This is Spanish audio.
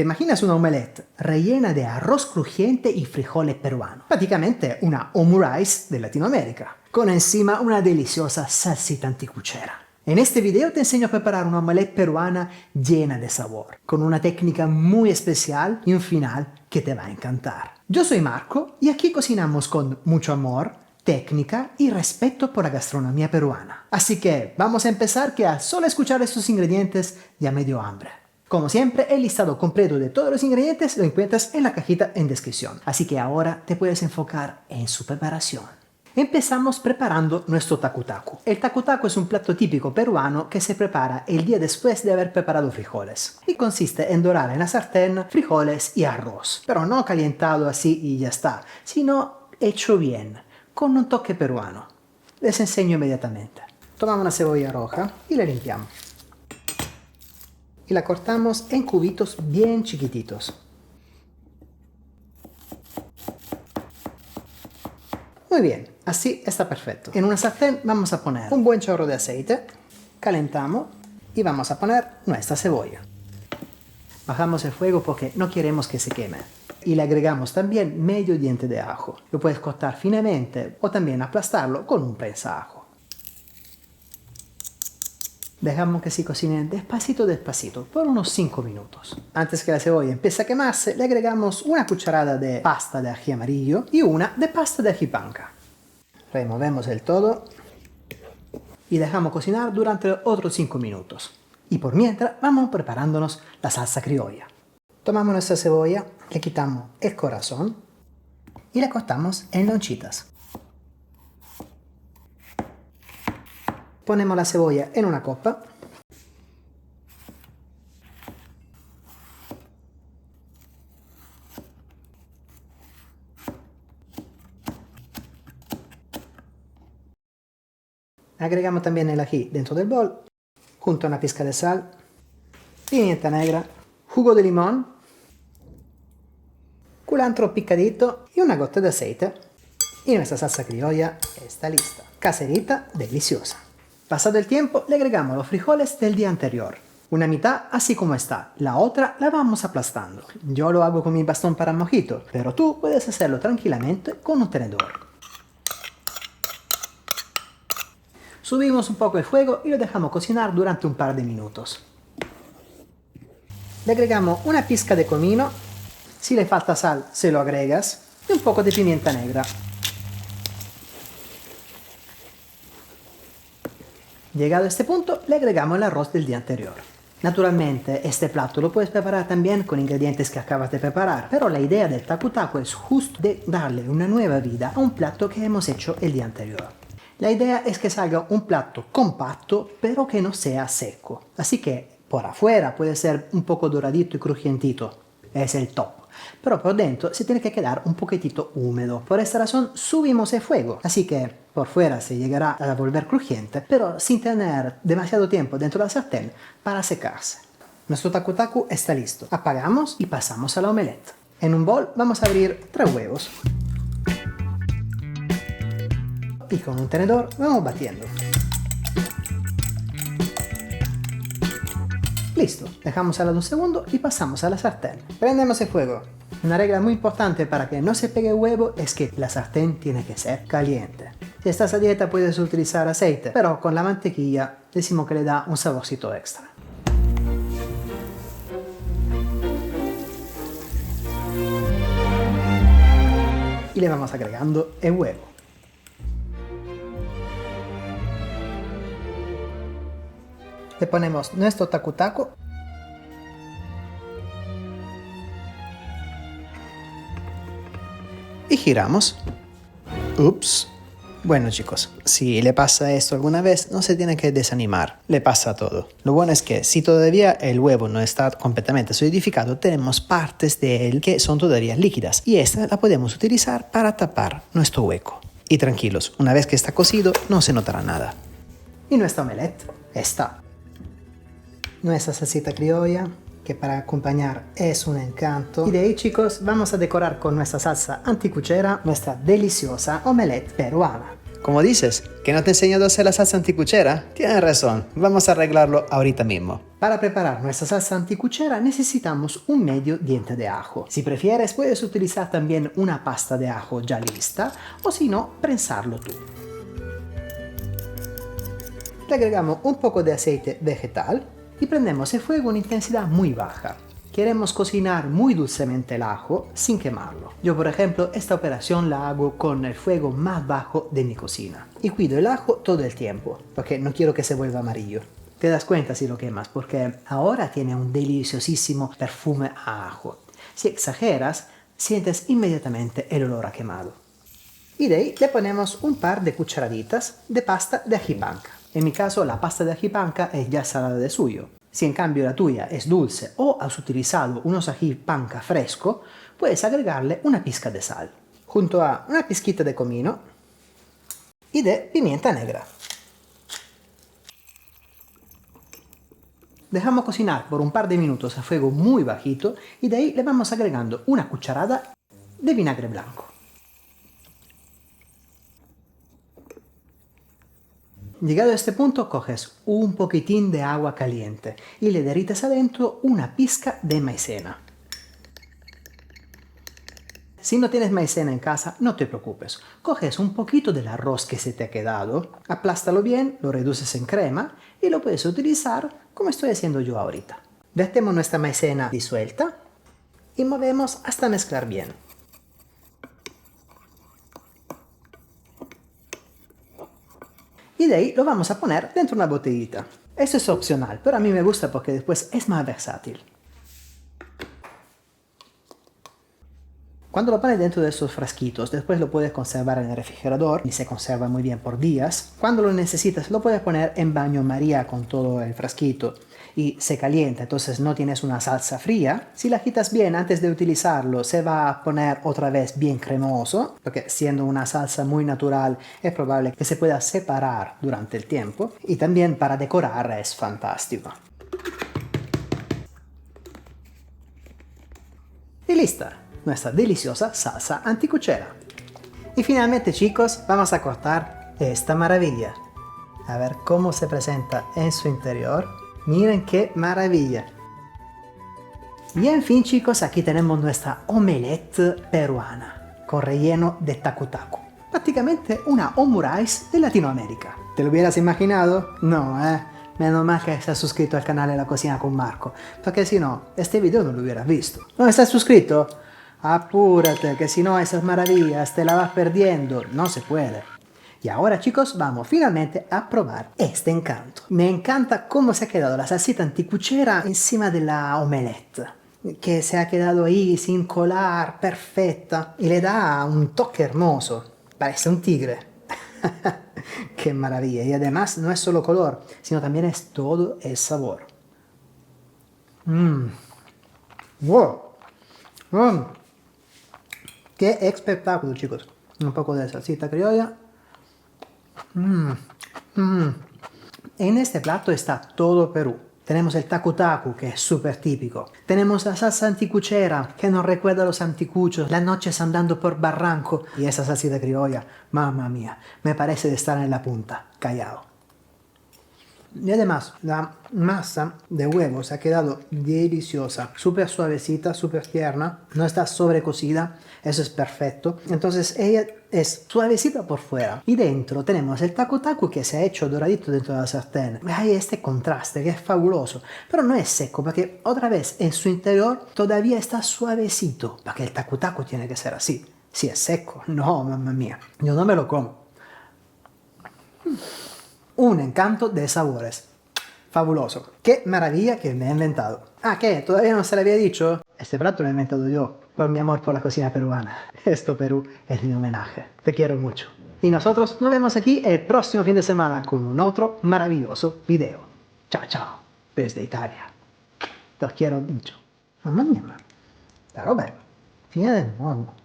¿Te imaginas una omelette rellena de arroz crujiente y frijoles peruanos? Praticamente una omurice de Latinoamérica, con encima una deliciosa salsita anticuchera. En este video te enseño a preparar una omelette peruana llena de sabor, con una técnica muy especial y un final que te va a encantar. Yo soy Marco y aquí cocinamos con mucho amor, técnica y respeto por la gastronomía peruana. Así que vamos a empezar, que a solo escuchar estos ingredientes ya me dio hambre. Como siempre, el listado completo de todos los ingredientes lo encuentras en la cajita en descripción. Así que ahora te puedes enfocar en su preparación. Empezamos preparando nuestro tacu tacu. El tacu tacu es un plato típico peruano que se prepara el día después de haber preparado frijoles. Y consiste en dorar en la sartén frijoles y arroz. Pero no calentado así y ya está, sino hecho bien, con un toque peruano. Les enseño inmediatamente. Tomamos una cebolla roja y la limpiamos. Y la cortamos en cubitos bien chiquititos. Muy bien, así está perfecto. En una sartén vamos a poner un buen chorro de aceite, calentamos y vamos a poner nuestra cebolla. Bajamos el fuego porque no queremos que se queme. Y le agregamos también medio diente de ajo. Lo puedes cortar finamente o también aplastarlo con un prensajo. Dejamos que se cocine despacito despacito por unos 5 minutos. Antes que la cebolla empiece a quemarse, le agregamos una cucharada de pasta de ají amarillo y una de pasta de ají panca. Removemos el todo y dejamos cocinar durante otros 5 minutos. Y por mientras vamos preparándonos la salsa criolla. Tomamos nuestra cebolla, le quitamos el corazón y la cortamos en lonchitas. Ponemos la cebolla en una copa. Agregamos también el ají dentro del bol, junto a una pizca de sal, pimienta negra, jugo de limón, culantro picadito y una gota de aceite. Y nuestra salsa criolla está lista. Caserita, deliciosa. Pasado el tiempo, le agregamos los frijoles del día anterior. Una mitad así como está, la otra la vamos aplastando. Yo lo hago con mi bastón para mojito, pero tú puedes hacerlo tranquilamente con un tenedor. Subimos un poco el fuego y lo dejamos cocinar durante un par de minutos. Le agregamos una pizca de comino, si le falta sal se lo agregas, y un poco de pimienta negra. Llegado a este punto, le agregamos el arroz del día anterior. Naturalmente, este plato lo puedes preparar también con ingredientes que acabas de preparar, pero la idea del tacu tacu es justo de darle una nueva vida a un plato que hemos hecho el día anterior. La idea es que salga un plato compacto, pero que no sea seco. Así que por afuera puede ser un poco doradito y crujientito, es el top. Pero por dentro se tiene que quedar un poquitito húmedo. Por esta razón subimos el fuego. Así que por fuera se llegará a volver crujiente, pero sin tener demasiado tiempo dentro de la sartén para secarse. Nuestro tacu tacu está listo. Apagamos y pasamos a la omelette. En un bol vamos a abrir 3 huevos. Y con un tenedor vamos batiendo. Listo, dejamos al lado un segundo y pasamos a la sartén. Prendemos el fuego. Una regla muy importante para que no se pegue el huevo es que la sartén tiene que ser caliente. Si estás a dieta puedes utilizar aceite, pero con la mantequilla decimos que le da un saborcito extra. Y le vamos agregando el huevo. Le ponemos nuestro tacu tacu y giramos. Ups. Bueno chicos, si le pasa esto alguna vez, no se tiene que desanimar, le pasa a todo. Lo bueno es que si todavía el huevo no está completamente solidificado, tenemos partes de él que son todavía líquidas y esta la podemos utilizar para tapar nuestro hueco. Y tranquilos, una vez que está cocido no se notará nada. Y nuestra omelette está. Nuestra salsita criolla, que para acompañar es un encanto. Y de ahí chicos, vamos a decorar con nuestra salsa anticuchera nuestra deliciosa omelette peruana. ¿Cómo dices? ¿Que no te he enseñado a hacer la salsa anticuchera? Tienes razón, vamos a arreglarlo ahorita mismo. Para preparar nuestra salsa anticuchera necesitamos un medio diente de ajo. Si prefieres puedes utilizar también una pasta de ajo ya lista o si no, prensarlo tú. Le agregamos un poco de aceite vegetal y prendemos el fuego en intensidad muy baja. Queremos cocinar muy dulcemente el ajo sin quemarlo. Yo, por ejemplo, esta operación la hago con el fuego más bajo de mi cocina. Y cuido el ajo todo el tiempo, porque no quiero que se vuelva amarillo. Te das cuenta si lo quemas, porque ahora tiene un deliciosísimo perfume a ajo. Si exageras, sientes inmediatamente el olor a quemado. Y de ahí le ponemos un par de cucharaditas de pasta de ají panca. En mi caso la pasta de ají panca es ya salada de suyo. Si en cambio la tuya es dulce o has utilizado unos ají panca fresco, puedes agregarle una pizca de sal, junto a una pizquita de comino y de pimienta negra. Dejamos cocinar por un par de minutos a fuego muy bajito y de ahí le vamos agregando una cucharada de vinagre blanco. Llegado a este punto, coges un poquitín de agua caliente y le derrites adentro una pizca de maicena. Si no tienes maicena en casa, no te preocupes. Coges un poquito del arroz que se te ha quedado, aplástalo bien, lo reduces en crema y lo puedes utilizar como estoy haciendo yo ahorita. Vertemos nuestra maicena disuelta y movemos hasta mezclar bien. Y de ahí lo vamos a poner dentro de una botellita. Eso es opcional, pero a mí me gusta porque después es más versátil. Cuando lo pones dentro de esos frasquitos, después lo puedes conservar en el refrigerador y se conserva muy bien por días. Cuando lo necesitas, lo puedes poner en baño María con todo el frasquito y se calienta, entonces no tienes una salsa fría. Si la agitas bien antes de utilizarlo, se va a poner otra vez bien cremoso, porque siendo una salsa muy natural es probable que se pueda separar durante el tiempo. Y también para decorar es fantástico. Y lista, nuestra deliciosa salsa anticuchera. Y finalmente, chicos, vamos a cortar esta maravilla. A ver cómo se presenta en su interior. Miren qué maravilla. Y en fin, chicos, aquí tenemos nuestra omelette peruana con relleno de tacu tacu. Prácticamente una omurice de Latinoamérica. ¿Te lo hubieras imaginado? No, Menos mal que estás suscrito al canal de La Cocina con Marco, porque si no, este video no lo hubieras visto. ¿No estás suscrito? Apúrate, que si no esas maravillas te la vas perdiendo. No se puede. Y ahora, chicos, vamos finalmente a probar este encanto. Me encanta cómo se ha quedado la salsita anticuchera encima de la omelette, que se ha quedado ahí sin colar, perfecta, y le da un toque hermoso. Parece un tigre. ¡Qué maravilla! Y además no es solo color, sino también es todo el sabor. ¡Wow! ¡Qué espectáculo, chicos! Un poco de salsita criolla. En este plato está todo Perú. Tenemos el tacu tacu, que es súper típico. Tenemos la salsa anticuchera, que nos recuerda a los anticuchos, las noches andando por Barranco. Y esa salsita criolla, mamma mía, me parece de estar en la punta, callado. Y además, la masa de huevo se ha quedado deliciosa, súper suavecita, súper tierna, no está sobrecocida, eso es perfecto. Entonces ella es suavecita por fuera y dentro tenemos el tacu tacu que se ha hecho doradito dentro de la sartén. Hay este contraste que es fabuloso, pero no es seco porque otra vez en su interior todavía está suavecito, porque el tacu tacu tiene que ser así. Si es seco, no, mamma mía, yo no me lo como. Un encanto de sabores. Fabuloso. ¡Qué maravilla que me he inventado! Ah, ¿qué? ¿Todavía no se le había dicho? Este plato lo he inventado yo, por mi amor por la cocina peruana. Esto, Perú, es mi homenaje. Te quiero mucho. Y nosotros nos vemos aquí el próximo fin de semana con un otro maravilloso video. Chao, chao. Desde Italia. Te quiero mucho. Mamma mia, la roba è fine del mondo.